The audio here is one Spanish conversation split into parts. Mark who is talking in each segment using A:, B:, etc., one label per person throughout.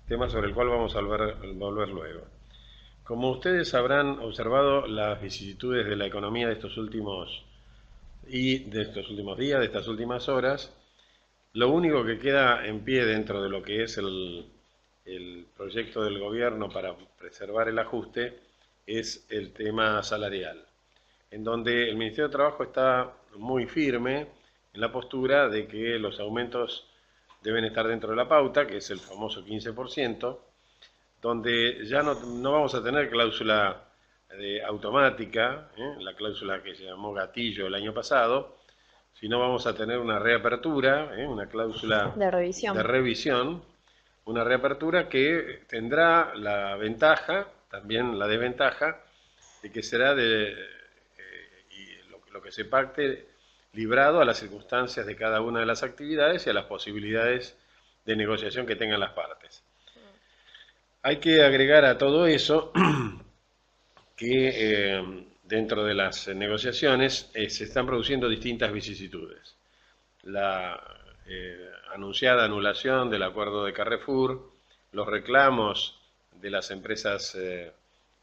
A: tema sobre el cual vamos a volver luego. Como ustedes habrán observado las vicisitudes de la economía de estos últimos días, de estas últimas horas, lo único que queda en pie dentro de lo que es el proyecto del gobierno para preservar el ajuste es el tema salarial, en donde el Ministerio de Trabajo está muy firme en la postura de que los aumentos deben estar dentro de la pauta, que es el famoso 15%, donde ya no vamos a tener cláusula automática, la cláusula que se llamó gatillo el año pasado, sino vamos a tener una reapertura, una cláusula
B: De
A: de
B: revisión.
A: revisión, una reapertura que tendrá la ventaja, también la desventaja, de que será y lo que se pacte librado a las circunstancias de cada una de las actividades y a las posibilidades de negociación que tengan las partes. Hay que agregar a todo eso que dentro de las negociaciones se están produciendo distintas vicisitudes. La anunciada anulación del acuerdo de Carrefour, los reclamos de las empresas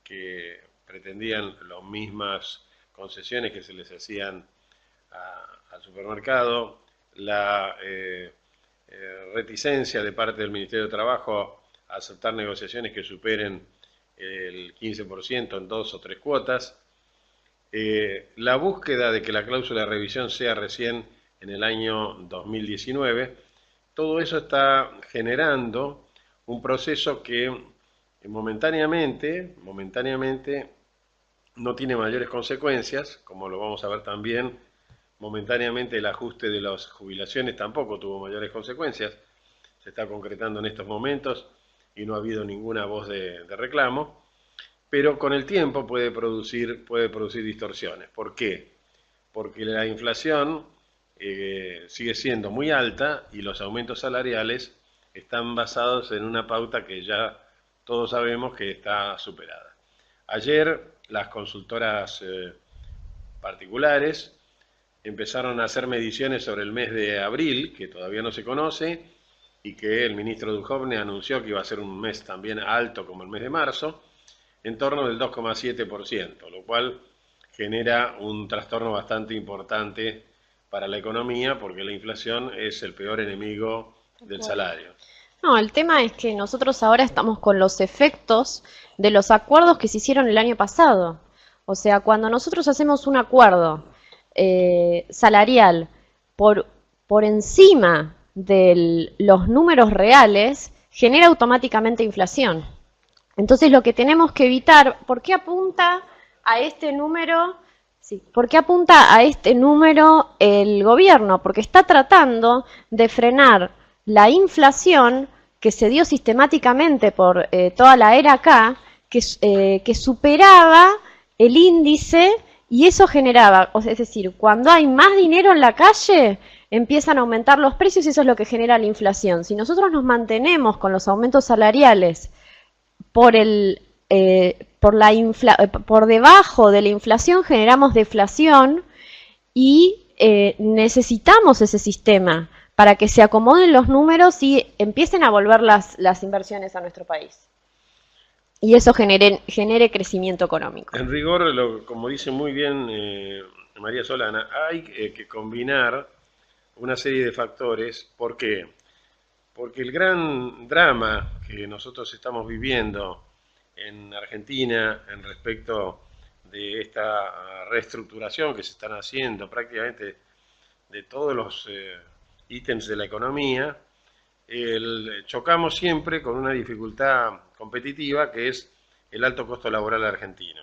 A: que pretendían las mismas concesiones que se les hacían al supermercado, la reticencia de parte del Ministerio de Trabajo a aceptar negociaciones que superen el 15% en 2 o 3 cuotas, la búsqueda de que la cláusula de revisión sea recién en el año 2019, todo eso está generando un proceso que momentáneamente no tiene mayores consecuencias, como lo vamos a ver también. Momentáneamente el ajuste de las jubilaciones tampoco tuvo mayores consecuencias, se está concretando en estos momentos y no ha habido ninguna voz de reclamo, pero con el tiempo puede producir distorsiones. ¿Por qué? Porque la inflación sigue siendo muy alta y los aumentos salariales están basados en una pauta que ya todos sabemos que está superada. Ayer las consultoras particulares empezaron a hacer mediciones sobre el mes de abril, que todavía no se conoce, y que el ministro Duhovne anunció que iba a ser un mes también alto como el mes de marzo, en torno del 2,7%, lo cual genera un trastorno bastante importante para la economía, porque la inflación es el peor enemigo del salario.
B: No, el tema es que nosotros ahora estamos con los efectos de los acuerdos que se hicieron el año pasado. O sea, cuando nosotros hacemos un acuerdo salarial por, por encima de los números reales, genera automáticamente inflación. Entonces lo que tenemos que evitar, ¿por qué apunta a este número? Sí, ¿por qué apunta a este número el gobierno? Porque está tratando de frenar la inflación que se dio sistemáticamente por toda la era acá, que superaba el índice y eso generaba, es decir, cuando hay más dinero en la calle, empiezan a aumentar los precios y eso es lo que genera la inflación. Si nosotros nos mantenemos con los aumentos salariales por por debajo de la inflación generamos deflación y necesitamos ese sistema para que se acomoden los números y empiecen a volver las inversiones a nuestro país. Y eso genere crecimiento económico.
A: En rigor, como dice muy bien María Solana, hay que combinar una serie de factores. ¿Por qué? Porque el gran drama que nosotros estamos viviendo en Argentina en respecto de esta reestructuración que se están haciendo prácticamente de todos los ítems de la economía, chocamos siempre con una dificultad competitiva que es el alto costo laboral argentino.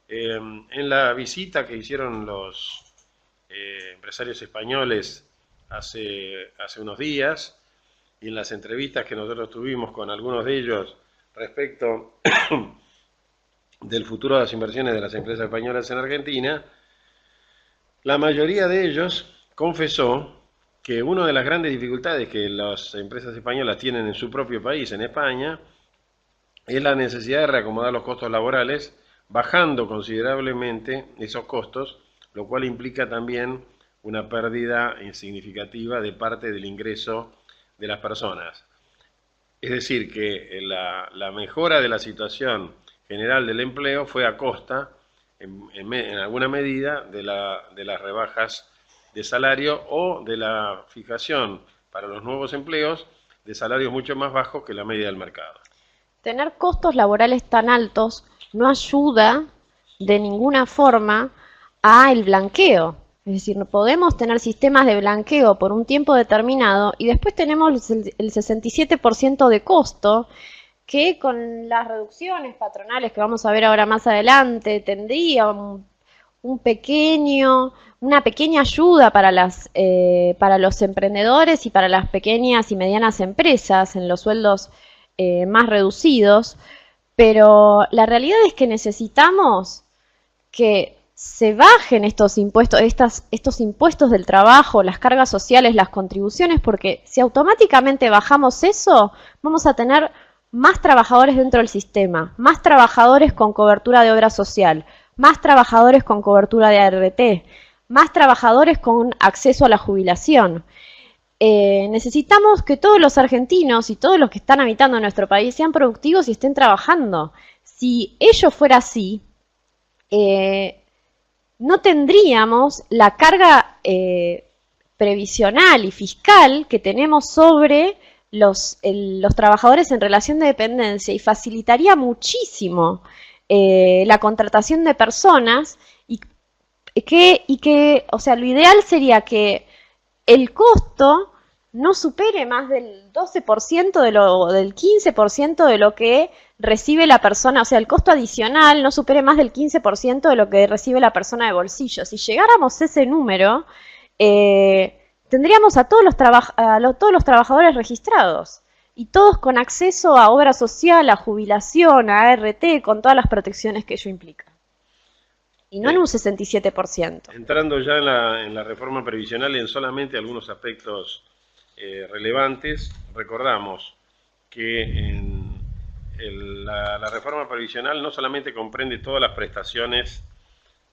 A: En la visita que hicieron los empresarios españoles hace unos días, y en las entrevistas que nosotros tuvimos con algunos de ellos respecto del futuro de las inversiones de las empresas españolas en Argentina, la mayoría de ellos confesó que una de las grandes dificultades que las empresas españolas tienen en su propio país, en España, es la necesidad de reacomodar los costos laborales, bajando considerablemente esos costos, lo cual implica también una pérdida significativa de parte del ingreso de las personas. Es decir, que la mejora de la situación general del empleo fue a costa, en alguna medida, de las rebajas de salario o de la fijación para los nuevos empleos de salarios mucho más bajos que la media del mercado.
B: Tener costos laborales tan altos no ayuda de ninguna forma a el blanqueo. Es decir, no podemos tener sistemas de blanqueo por un tiempo determinado y después tenemos el 67% de costo que con las reducciones patronales que vamos a ver ahora más adelante tendría una pequeña ayuda para los emprendedores y para las pequeñas y medianas empresas en los sueldos más reducidos, pero la realidad es que necesitamos que se bajen estos impuestos, estos impuestos del trabajo, las cargas sociales, las contribuciones, porque si automáticamente bajamos eso, vamos a tener más trabajadores dentro del sistema, más trabajadores con cobertura de obra social, más trabajadores con cobertura de ART, más trabajadores con acceso a la jubilación. Necesitamos que todos los argentinos y todos los que están habitando en nuestro país sean productivos y estén trabajando. Si ello fuera así, no tendríamos la carga previsional y fiscal que tenemos sobre los trabajadores en relación de dependencia y facilitaría muchísimo la contratación de personas o sea, lo ideal sería que el costo no supere más del 12% del 15% de lo que recibe la persona, o sea, el costo adicional no supere más del 15% de lo que recibe la persona de bolsillo. Si llegáramos a ese número, tendríamos a todos los trabajadores registrados y todos con acceso a obra social, a jubilación, a ART, con todas las protecciones que ello implica. Y no en un 67%.
A: Entrando ya en la reforma previsional en solamente algunos aspectos relevantes, recordamos que la reforma previsional no solamente comprende todas las prestaciones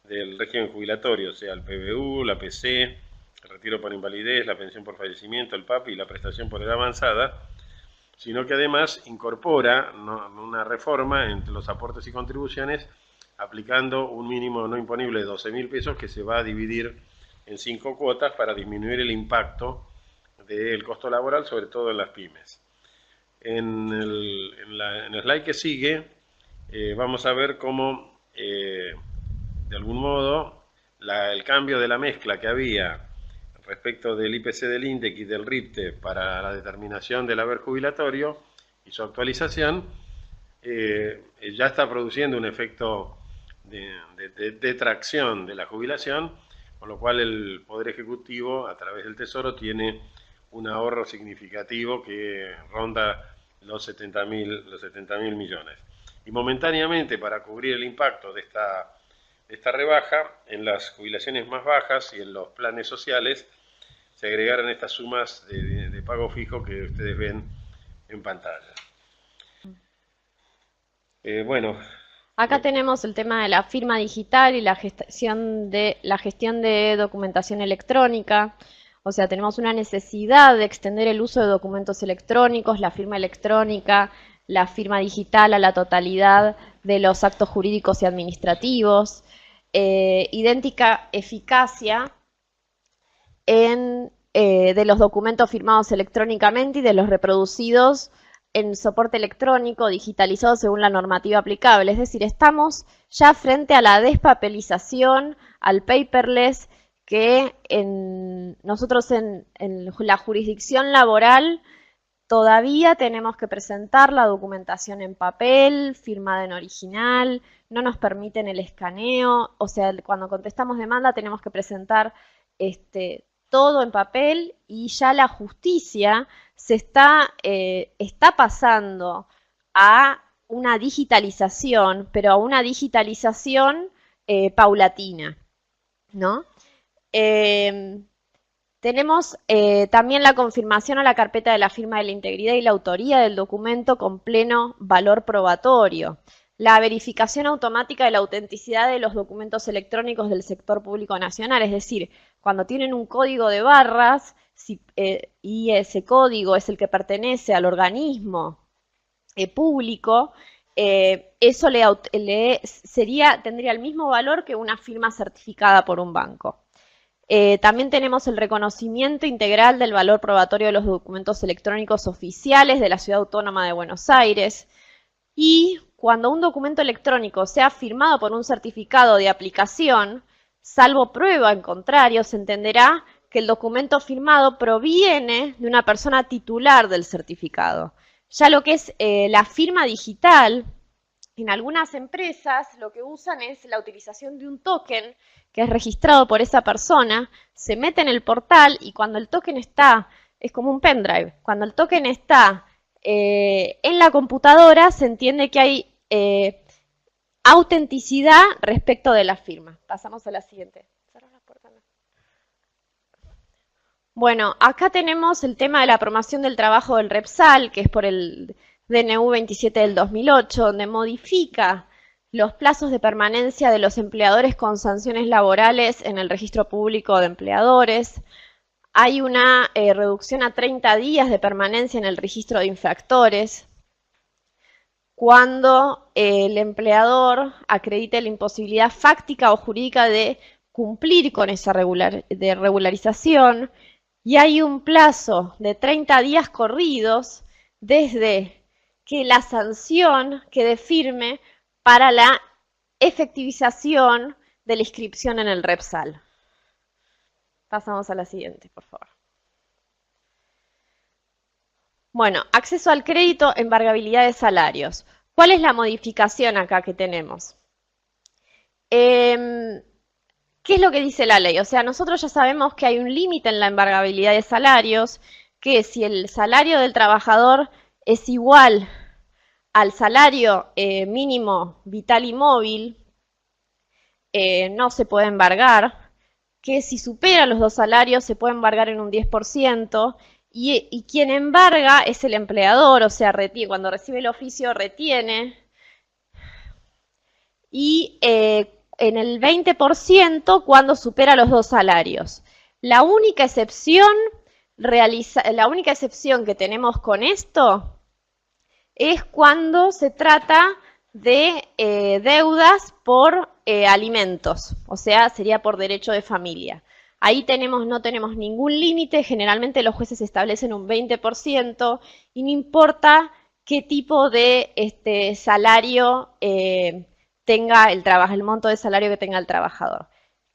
A: del régimen jubilatorio, o sea, el PBU, la PC, el retiro por invalidez, la pensión por fallecimiento, el PAPI y la prestación por edad avanzada, sino que además incorpora una reforma entre los aportes y contribuciones aplicando un mínimo no imponible de 12.000 pesos que se va a dividir en 5 cuotas para disminuir el impacto del costo laboral, sobre todo en las pymes. En el slide que sigue vamos a ver cómo, de algún modo, el cambio de la mezcla que había respecto del IPC del INDEC y del RIPTE para la determinación del haber jubilatorio y su actualización, ya está produciendo un efecto de tracción de la jubilación, con lo cual el Poder Ejecutivo, a través del Tesoro, tiene un ahorro significativo que ronda los 70.000 millones. Y momentáneamente, para cubrir el impacto de esta rebaja, en las jubilaciones más bajas y en los planes sociales, se agregaron estas sumas de pago fijo que ustedes ven en pantalla. Bueno.
B: Acá tenemos el tema de la firma digital y la gestión de documentación electrónica. O sea, tenemos una necesidad de extender el uso de documentos electrónicos, la firma electrónica, la firma digital a la totalidad de los actos jurídicos y administrativos. Idéntica eficacia de los documentos firmados electrónicamente y de los reproducidos en soporte electrónico digitalizado según la normativa aplicable. Es decir, estamos ya frente a la despapelización, al paperless, que nosotros en la jurisdicción laboral todavía tenemos que presentar la documentación en papel, firmada en original, no nos permiten el escaneo, o sea, cuando contestamos demanda tenemos que presentar todo en papel y ya la justicia se está pasando a una digitalización, pero a una digitalización paulatina, ¿no? Tenemos también la confirmación a la carpeta de la firma de la integridad y la autoría del documento con pleno valor probatorio. la verificación automática de la autenticidad de los documentos electrónicos del sector público nacional, es decir, cuando tienen un código de barras y ese código es el que pertenece al organismo público, eso tendría el mismo valor que una firma certificada por un banco. También tenemos el reconocimiento integral del valor probatorio de los documentos electrónicos oficiales de la Ciudad Autónoma de Buenos Aires. Y cuando un documento electrónico sea firmado por un certificado de aplicación, salvo prueba en contrario, se entenderá que el documento firmado proviene de una persona titular del certificado. Ya lo que es la firma digital, en algunas empresas lo que usan es la utilización de un token que es registrado por esa persona, se mete en el portal y cuando el token está, es como un pendrive, cuando el token está en la computadora se entiende que hay autenticidad respecto de la firma. Pasamos a la siguiente. Bueno, acá tenemos el tema de la promoción del trabajo del Repsal, que es por el DNU 27 del 2008, donde modifica los plazos de permanencia de los empleadores con sanciones laborales en el registro público de empleadores. Hay una reducción a 30 días de permanencia en el registro de infractores. Cuando el empleador acredite la imposibilidad fáctica o jurídica de cumplir con esa regularización. Y hay un plazo de 30 días corridos desde que la sanción quede firme para la efectivización de la inscripción en el Repsal. Pasamos a la siguiente, por favor. Bueno, acceso al crédito, embargabilidad de salarios. ¿Cuál es la modificación acá que tenemos? ¿Qué es lo que dice la ley? O sea, nosotros ya sabemos que hay un límite en la embargabilidad de salarios, que si el salario del trabajador es igual al salario mínimo vital y móvil, no se puede embargar, que si supera los dos salarios se puede embargar en un 10%, y quien embarga es el empleador, o sea, cuando recibe el oficio retiene, y en el 20% cuando supera los dos salarios. La única excepción que tenemos con esto es cuando se trata de deudas por alimentos, o sea, sería por derecho de familia. Ahí no tenemos ningún límite, generalmente los jueces establecen un 20% y no importa qué tipo de salario tenga el monto de salario que tenga el trabajador.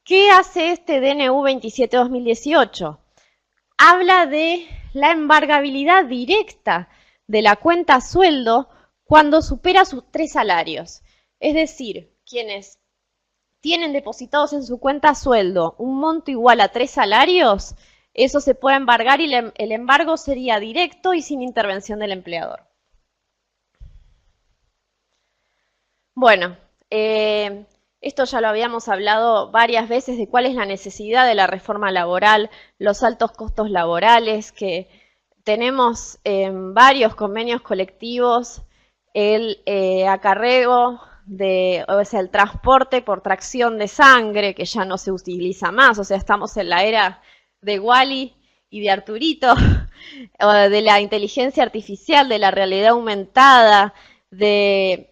B: ¿Qué hace este DNU 27-2018? Habla de la embargabilidad directa de la cuenta sueldo cuando supera sus 3 salarios. Es decir, quienes tienen depositados en su cuenta sueldo un monto igual a 3 salarios, eso se puede embargar y el embargo sería directo y sin intervención del empleador. Bueno, esto ya lo habíamos hablado varias veces de cuál es la necesidad de la reforma laboral, los altos costos laborales que tenemos en varios convenios colectivos, el acarreo el transporte por tracción de sangre, que ya no se utiliza más, o sea, estamos en la era de Wall-E y de Arturito, de la inteligencia artificial, de la realidad aumentada, de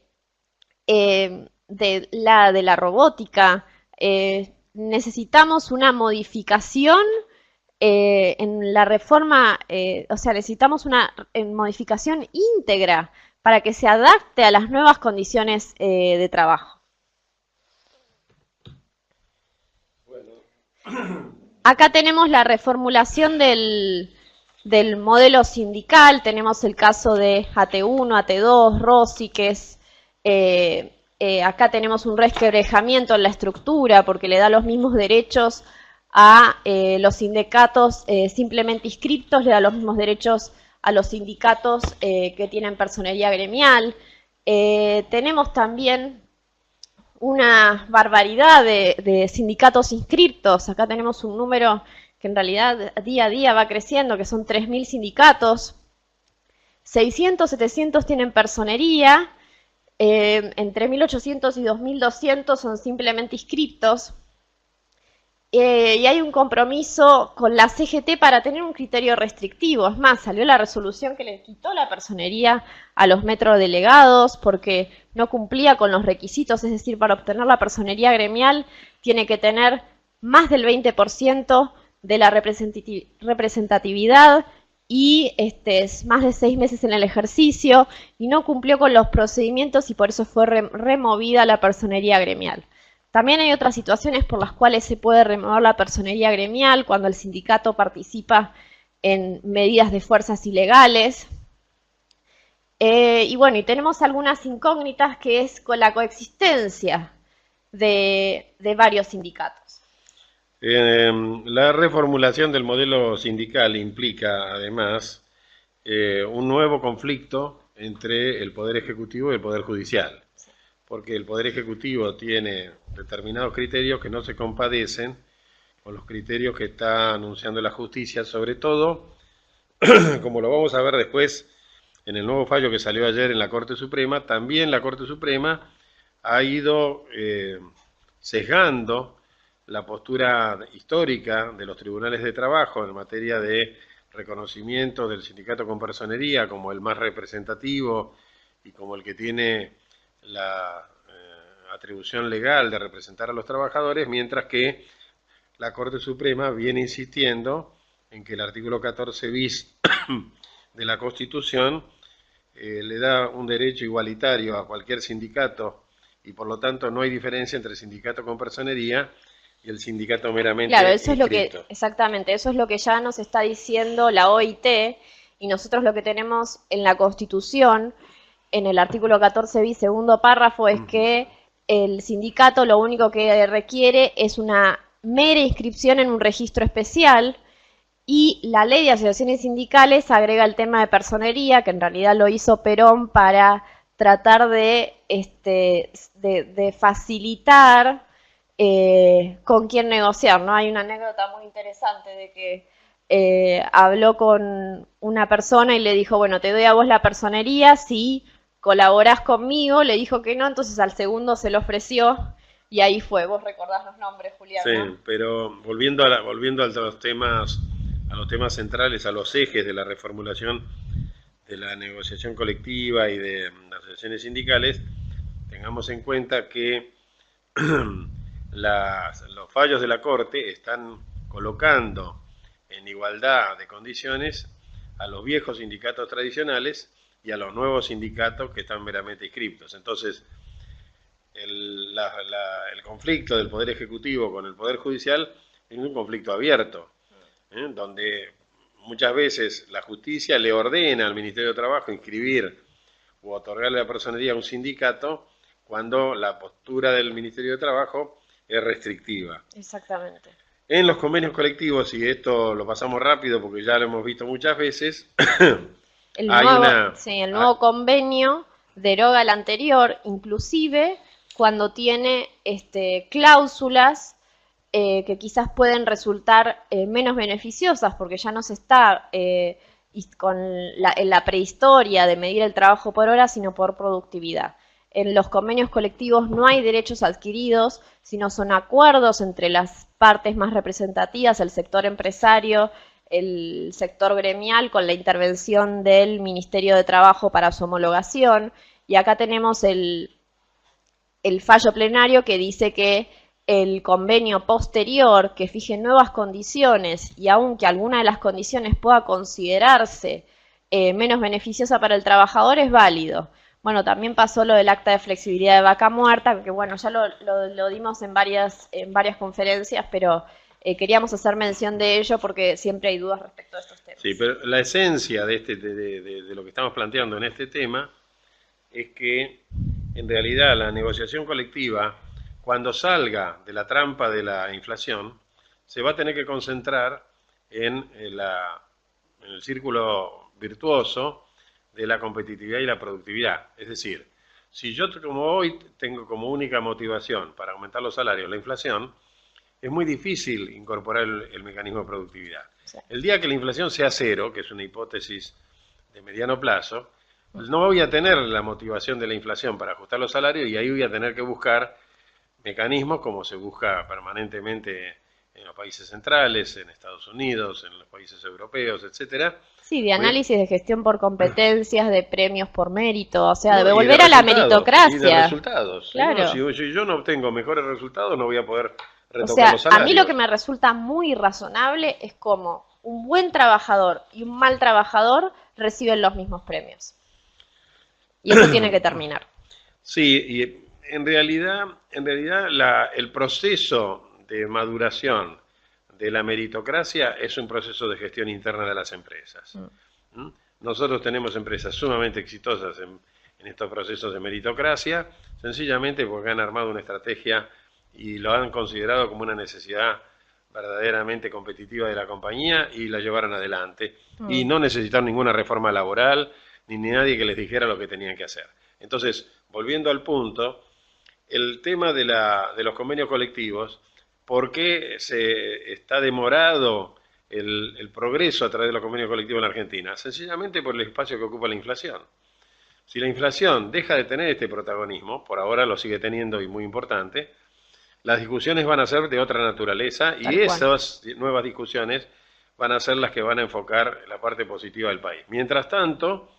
B: la robótica. Necesitamos una modificación en la reforma, o sea, necesitamos una modificación íntegra para que se adapte a las nuevas condiciones de trabajo. Acá tenemos la reformulación del modelo sindical, tenemos el caso de AT1, AT2, ROSI, que es, acá tenemos un resquebrajamiento en la estructura porque le da los mismos derechos a los sindicatos simplemente inscriptos, le da los mismos derechos a los sindicatos que tienen personería gremial. Tenemos también una barbaridad de sindicatos inscriptos. Acá tenemos un número que en realidad día a día va creciendo, que son 3.000 sindicatos. 600, 700 tienen personería. Entre 1.800 y 2.200 son simplemente inscriptos. Y hay un compromiso con la CGT para tener un criterio restrictivo. Es más, salió la resolución que le quitó la personería a los metrodelegados porque no cumplía con los requisitos, es decir, para obtener la personería gremial tiene que tener más del 20% de la representatividad y más de 6 meses en el ejercicio, y no cumplió con los procedimientos y por eso fue removida la personería gremial. También hay otras situaciones por las cuales se puede remover la personería gremial cuando el sindicato participa en medidas de fuerzas ilegales. Y bueno, y tenemos algunas incógnitas que es con la coexistencia de varios sindicatos.
A: La reformulación del modelo sindical implica, además, un nuevo conflicto entre el Poder Ejecutivo y el Poder Judicial, porque el Poder Ejecutivo tiene determinados criterios que no se compadecen con los criterios que está anunciando la justicia, sobre todo, como lo vamos a ver después en el nuevo fallo que salió ayer en la Corte Suprema, también la Corte Suprema ha ido sesgando la postura histórica de los tribunales de trabajo en materia de reconocimiento del sindicato con personería como el más representativo y como el que tiene la atribución legal de representar a los trabajadores, mientras que la Corte Suprema viene insistiendo en que el artículo 14 bis de la Constitución le da un derecho igualitario a cualquier sindicato y por lo tanto no hay diferencia entre el sindicato con personería y el sindicato meramente
B: Claro, eso
A: inscrito.
B: es lo que, exactamente, eso es lo que ya nos está diciendo la OIT, y nosotros lo que tenemos en la Constitución, en el artículo 14 bis, segundo párrafo, es que el sindicato lo único que requiere es una mera inscripción en un registro especial, y la ley de asociaciones sindicales agrega el tema de personería, que en realidad lo hizo Perón para tratar de facilitar con quién negociar, ¿no? Hay una anécdota muy interesante de que habló con una persona y le dijo, bueno, te doy a vos la personería si colaborás conmigo. Le dijo que no, entonces al segundo se lo ofreció y ahí fue. Vos recordás los nombres, Julián,
A: Sí,
B: ¿no?
A: pero volviendo a los temas centrales, a los ejes de la reformulación de la negociación colectiva y de las asociaciones sindicales, tengamos en cuenta que los fallos de la Corte están colocando en igualdad de condiciones a los viejos sindicatos tradicionales y a los nuevos sindicatos que están meramente inscriptos. Entonces, el conflicto del Poder Ejecutivo con el Poder Judicial es un conflicto abierto, donde muchas veces la justicia le ordena al Ministerio de Trabajo inscribir o otorgarle la personería a un sindicato cuando la postura del Ministerio de Trabajo es restrictiva.
B: Exactamente.
A: En los convenios colectivos, y esto lo pasamos rápido porque ya lo hemos visto muchas veces,
B: el nuevo convenio deroga el anterior, inclusive cuando tiene cláusulas que quizás pueden resultar menos beneficiosas, porque ya no se está en la prehistoria de medir el trabajo por hora, sino por productividad. En los convenios colectivos no hay derechos adquiridos, sino son acuerdos entre las partes más representativas, el sector empresario, el sector gremial, con la intervención del Ministerio de Trabajo para su homologación. Y acá tenemos el fallo plenario que dice que el convenio posterior que fije nuevas condiciones, y aunque alguna de las condiciones pueda considerarse menos beneficiosa para el trabajador, es válido. Bueno, también pasó lo del acta de flexibilidad de vaca muerta, que bueno, ya lo dimos en varias conferencias, pero queríamos hacer mención de ello porque siempre hay dudas respecto a estos temas.
A: Sí, pero la esencia de lo que estamos planteando en este tema es que en realidad la negociación colectiva, cuando salga de la trampa de la inflación, se va a tener que concentrar en el círculo virtuoso de la competitividad y la productividad. Es decir, si yo como hoy tengo como única motivación para aumentar los salarios la inflación, es muy difícil incorporar el mecanismo de productividad. Sí. El día que la inflación sea cero, que es una hipótesis de mediano plazo, no voy a tener la motivación de la inflación para ajustar los salarios y ahí voy a tener que buscar mecanismos como se busca permanentemente en los países centrales, en Estados Unidos, en los países europeos, etcétera.
B: Sí, de análisis de gestión por competencias, de premios por mérito, o sea,
A: No,
B: de
A: y de
B: volver a la
A: resultados, y de
B: meritocracia.
A: resultados.
B: Claro.
A: Si yo no obtengo mejores resultados, no voy a poder
B: O
A: retocar
B: sea,
A: los
B: a mí lo
A: salarios.
B: que me resulta muy razonable es como un buen trabajador y un mal trabajador reciben los mismos premios. Y eso tiene que terminar.
A: Sí, y en realidad el proceso de maduración de la meritocracia es un proceso de gestión interna de las empresas. ¿Mm? Nosotros tenemos empresas sumamente exitosas en estos procesos de meritocracia, sencillamente porque han armado una estrategia y lo han considerado como una necesidad verdaderamente competitiva de la compañía y la llevaron adelante. Y no necesitaron ninguna reforma laboral, ni nadie que les dijera lo que tenían que hacer. Entonces, volviendo al punto, el tema de los convenios colectivos, ¿por qué se está demorado el progreso a través de los convenios colectivos en la Argentina? Sencillamente por el espacio que ocupa la inflación. Si la inflación deja de tener este protagonismo, por ahora lo sigue teniendo y muy importante, las discusiones van a ser de otra naturaleza y
B: Tal cual.
A: esas nuevas discusiones van a ser las que van a enfocar la parte positiva del país. Mientras tanto,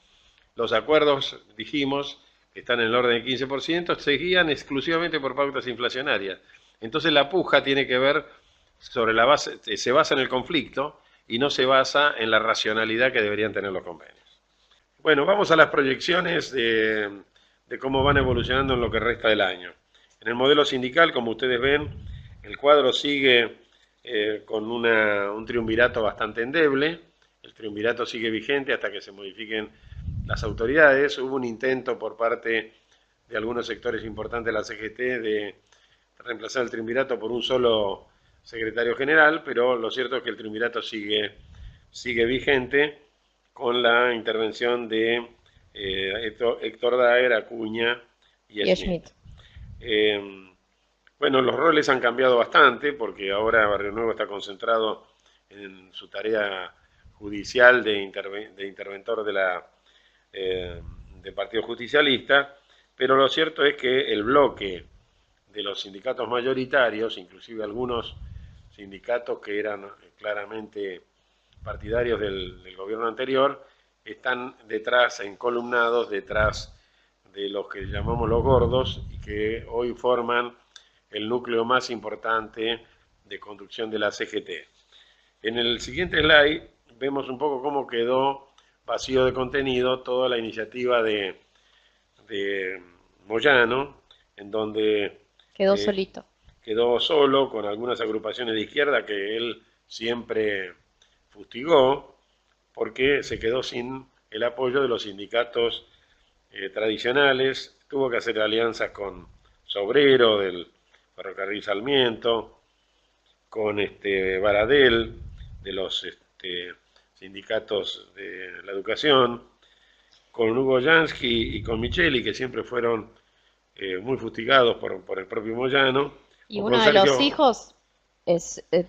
A: los acuerdos, dijimos, que están en el orden del 15%, se guían exclusivamente por pautas inflacionarias. Entonces la puja tiene que ver sobre la base, se basa en el conflicto y no se basa en la racionalidad que deberían tener los convenios. Bueno, vamos a las proyecciones de cómo van evolucionando en lo que resta del año. En el modelo sindical, como ustedes ven, el cuadro sigue con un triunvirato bastante endeble. El triunvirato sigue vigente hasta que se modifiquen las autoridades. Hubo un intento por parte de algunos sectores importantes de la CGT de reemplazar el triunvirato por un solo secretario general, pero lo cierto es que el triunvirato sigue vigente con la intervención de Héctor Daer, Acuña y
B: Y
A: Schmidt.
B: Schmidt.
A: Bueno, los roles han cambiado bastante porque ahora Barrio Nuevo está concentrado en su tarea judicial de interventor del Partido Justicialista, pero lo cierto es que el bloque de los sindicatos mayoritarios, inclusive algunos sindicatos que eran claramente partidarios del gobierno anterior, están detrás, encolumnados detrás de los que llamamos los gordos y que hoy forman el núcleo más importante de conducción de la CGT. En el siguiente slide vemos un poco cómo quedó vacío de contenido toda la iniciativa de Moyano, en donde
B: Quedó solito.
A: quedó solo con algunas agrupaciones de izquierda que él siempre fustigó, porque se quedó sin el apoyo de los sindicatos tradicionales, tuvo que hacer alianzas con Sobrero del Ferrocarril Sarmiento, con Baradel de los sindicatos de la educación, con Hugo Jansky y con Micheli, que siempre fueron muy fustigados por el propio Moyano.
B: Y
A: O
B: uno
A: con
B: de los
A: Sergio,
B: hijos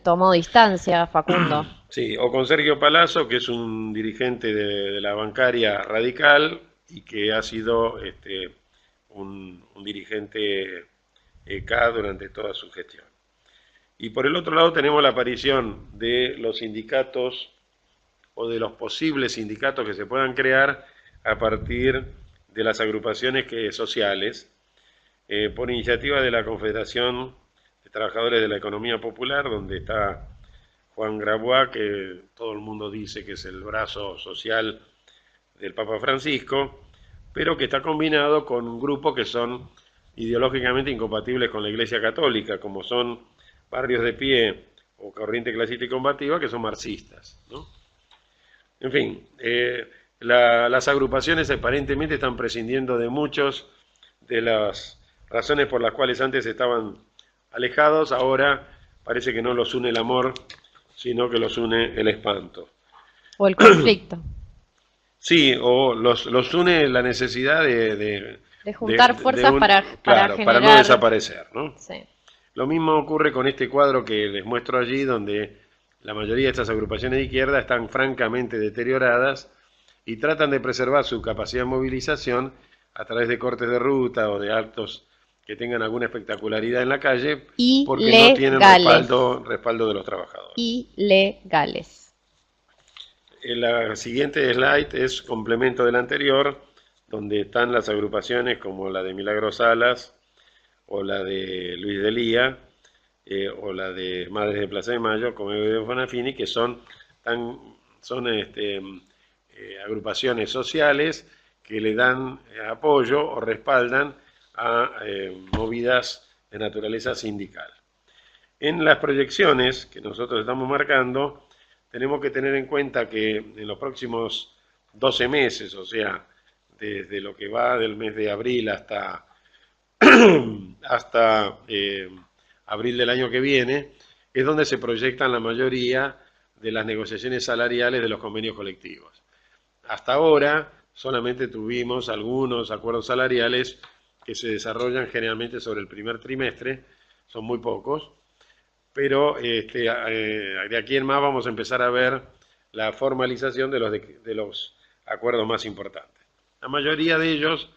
B: tomó distancia, Facundo.
A: sí, o con Sergio Palazzo, que es un dirigente de la bancaria radical y que ha sido un dirigente EK durante toda su gestión. Y por el otro lado tenemos la aparición de los sindicatos o de los posibles sindicatos que se puedan crear a partir de las agrupaciones sociales, por iniciativa de la Confederación de Trabajadores de la Economía Popular, donde está Juan Grabois, que todo el mundo dice que es el brazo social del Papa Francisco, pero que está combinado con un grupo que son ideológicamente incompatibles con la Iglesia Católica, como son Barrios de Pie o Corriente Clasista y Combativa, que son marxistas, ¿no? En fin, las agrupaciones aparentemente están prescindiendo de muchos de las razones por las cuales antes estaban alejados, ahora parece que no los une el amor, sino que los une el espanto.
B: O el conflicto.
A: Sí, o los une la necesidad
B: De juntar fuerzas para
A: claro,
B: generar...
A: para no desaparecer, ¿no?
B: Sí.
A: Lo mismo ocurre con este cuadro que les muestro allí, donde la mayoría de estas agrupaciones de izquierda están francamente deterioradas y tratan de preservar su capacidad de movilización a través de cortes de ruta o de actos que tengan alguna espectacularidad en la calle, porque no tienen
B: Ilegales.
A: respaldo de los trabajadores.
B: Ilegales.
A: La siguiente slide es complemento del anterior, donde están las agrupaciones como la de Milagros Salas, o la de Luis Delía, o la de Madres de Plaza de Mayo, como de Bonafini, que son agrupaciones sociales que le dan apoyo o respaldan a movidas de naturaleza sindical. En las proyecciones que nosotros estamos marcando, tenemos que tener en cuenta que en los próximos 12 meses, o sea, desde lo que va del mes de abril hasta abril del año que viene, es donde se proyectan la mayoría de las negociaciones salariales de los convenios colectivos. Hasta ahora solamente tuvimos algunos acuerdos salariales que se desarrollan generalmente sobre el primer trimestre, son muy pocos, pero de aquí en más vamos a empezar a ver la formalización de los acuerdos más importantes. La mayoría de ellos,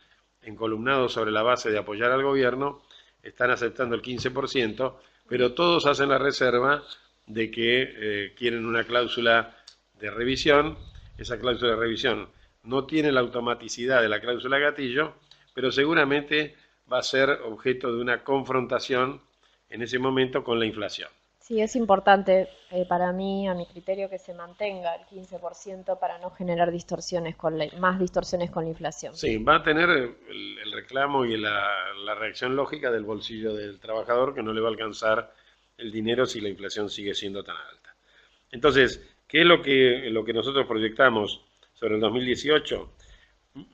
A: encolumnados sobre la base de apoyar al gobierno, están aceptando el 15%, pero todos hacen la reserva de que quieren una cláusula de revisión. Esa cláusula de revisión no tiene la automaticidad de la cláusula gatillo, pero seguramente va a ser objeto de una confrontación en ese momento con la inflación.
B: Sí, es importante para mí, a mi criterio, que se mantenga el 15% para no generar distorsiones más distorsiones con la inflación.
A: Sí, va a tener el reclamo y la reacción lógica del bolsillo del trabajador, que no le va a alcanzar el dinero si la inflación sigue siendo tan alta. Entonces, ¿qué es lo que nosotros proyectamos sobre el 2018?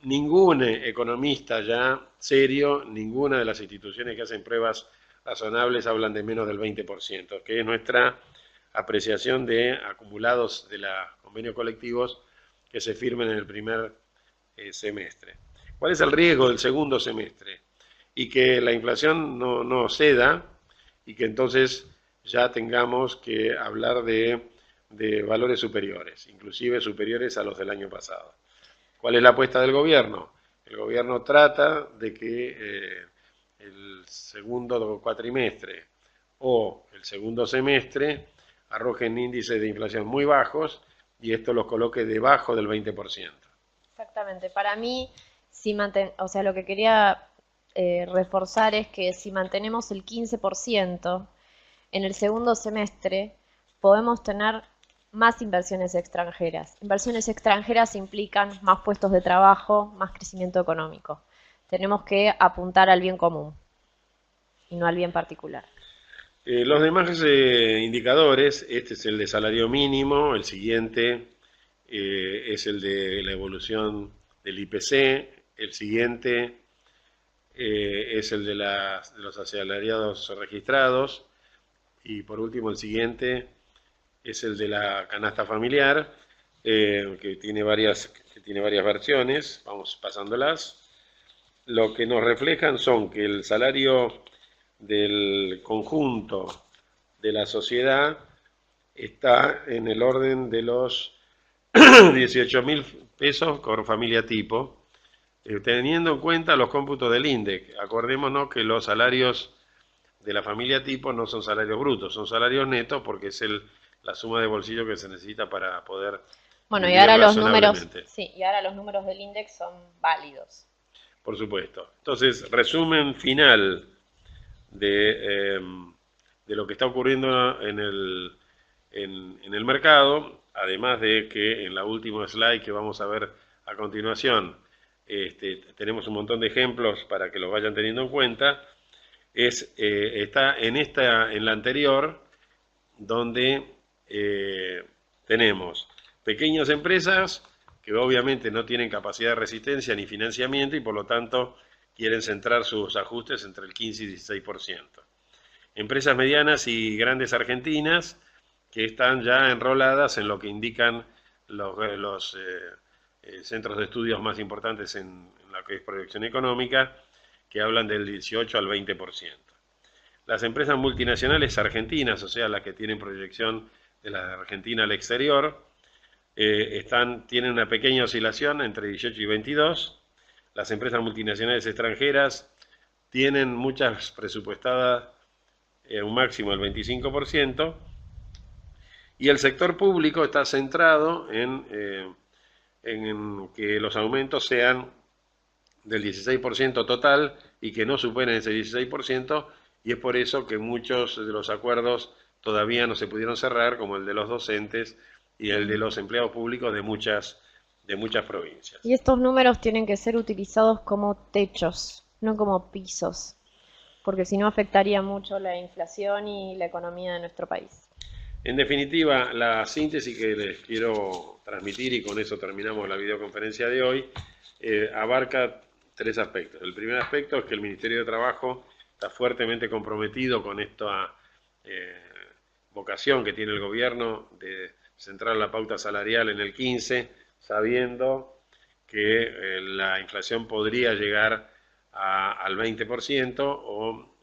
A: Ningún economista ya serio, ninguna de las instituciones que hacen pruebas razonables hablan de menos del 20%, que es nuestra apreciación de acumulados de los convenios colectivos que se firmen en el primer semestre. ¿Cuál es el riesgo del segundo semestre? Y que la inflación no ceda y que entonces ya tengamos que hablar de valores superiores, inclusive superiores a los del año pasado. ¿Cuál es la apuesta del gobierno? El gobierno trata de que el segundo cuatrimestre o el segundo semestre arrojen índices de inflación muy bajos y esto los coloque debajo del 20%.
B: Exactamente. Para mí, o sea, lo que quería reforzar es que si mantenemos el 15% en el segundo semestre, podemos tener más inversiones extranjeras. Inversiones extranjeras implican más puestos de trabajo, más crecimiento económico. Tenemos que apuntar al bien común y no al bien particular.
A: Los demás indicadores, este es el de salario mínimo, el siguiente es el de la evolución del IPC, el siguiente es el de los asalariados registrados y por último el siguiente es el de la canasta familiar, que tiene varias versiones, vamos pasándolas. Lo que nos reflejan son que el salario del conjunto de la sociedad está en el orden de los 18.000 pesos por familia tipo, teniendo en cuenta los cómputos del INDEC. Acordémonos que los salarios de la familia tipo no son salarios brutos, son salarios netos porque es la suma de bolsillo que se necesita para poder
B: bueno,
A: vivir
B: y ahora
A: razonablemente.
B: y ahora los números del INDEC son válidos.
A: Por supuesto. Entonces, resumen final de lo que está ocurriendo en el mercado, además de que en la última slide que vamos a ver a continuación, tenemos un montón de ejemplos para que los vayan teniendo en cuenta, está en la anterior, donde tenemos pequeñas empresas que obviamente no tienen capacidad de resistencia ni financiamiento y por lo tanto quieren centrar sus ajustes entre el 15 y 16%. Empresas medianas y grandes argentinas que están ya enroladas en lo que indican los centros de estudios más importantes en la que es proyección económica, que hablan del 18 al 20%. Las empresas multinacionales argentinas, o sea, las que tienen proyección de la Argentina al exterior, tienen una pequeña oscilación entre 18 y 22. Las empresas multinacionales extranjeras tienen muchas presupuestadas un máximo del 25%, y el sector público está centrado en que los aumentos sean del 16% total y que no superen ese 16%, y es por eso que muchos de los acuerdos todavía no se pudieron cerrar, como el de los docentes y el de los empleados públicos de muchas provincias.
B: Y estos números tienen que ser utilizados como techos, no como pisos, porque si no afectaría mucho la inflación y la economía de nuestro país.
A: En definitiva, la síntesis que les quiero transmitir, y con eso terminamos la videoconferencia de hoy, abarca tres aspectos. El primer aspecto es que el Ministerio de Trabajo está fuertemente comprometido con esta vocación que tiene el gobierno de centrar la pauta salarial en el 15, sabiendo que la inflación podría llegar al 20%, o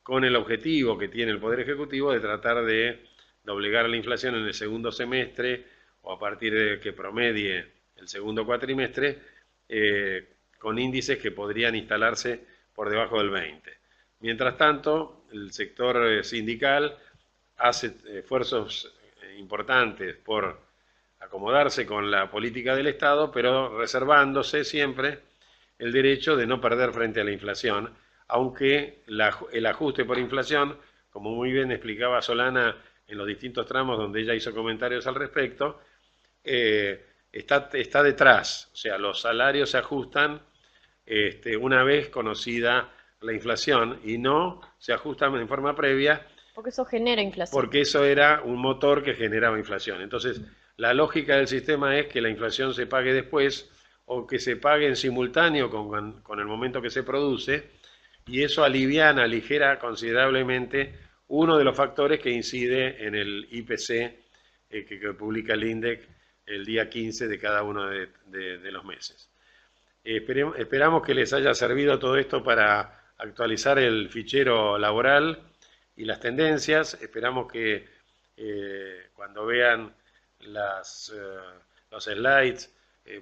A: con el objetivo que tiene el Poder Ejecutivo de tratar de doblegar la inflación en el segundo semestre, o a partir de que promedie el segundo cuatrimestre, con índices que podrían instalarse por debajo del 20. Mientras tanto, el sector sindical hace esfuerzos importantes por acomodarse con la política del Estado, pero reservándose siempre el derecho de no perder frente a la inflación, aunque el ajuste por inflación, como muy bien explicaba Solana en los distintos tramos donde ella hizo comentarios al respecto, está detrás. O sea, los salarios se ajustan una vez conocida la inflación, y no se ajustan en forma previa,
B: porque eso genera inflación.
A: Porque eso era un motor que generaba inflación. Entonces, la lógica del sistema es que la inflación se pague después, o que se pague en simultáneo con el momento que se produce, y eso aligera considerablemente uno de los factores que incide en el IPC que publica el INDEC el día 15 de cada uno de los meses. Esperamos que les haya servido todo esto para actualizar el fichero laboral y las tendencias. Esperamos que cuando vean los slides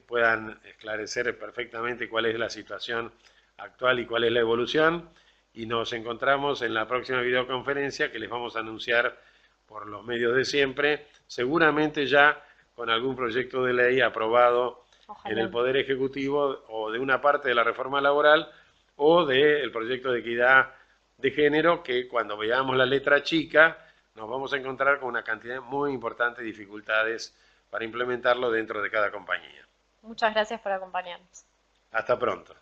A: puedan esclarecer perfectamente cuál es la situación actual y cuál es la evolución, y nos encontramos en la próxima videoconferencia, que les vamos a anunciar por los medios de siempre, seguramente ya con algún proyecto de ley aprobado en el Poder Ejecutivo, o de una parte de la reforma laboral, o del proyecto de equidad de género, que cuando veamos la letra chica nos vamos a encontrar con una cantidad muy importante de dificultades para implementarlo dentro de cada compañía.
B: Muchas gracias por acompañarnos.
A: Hasta pronto.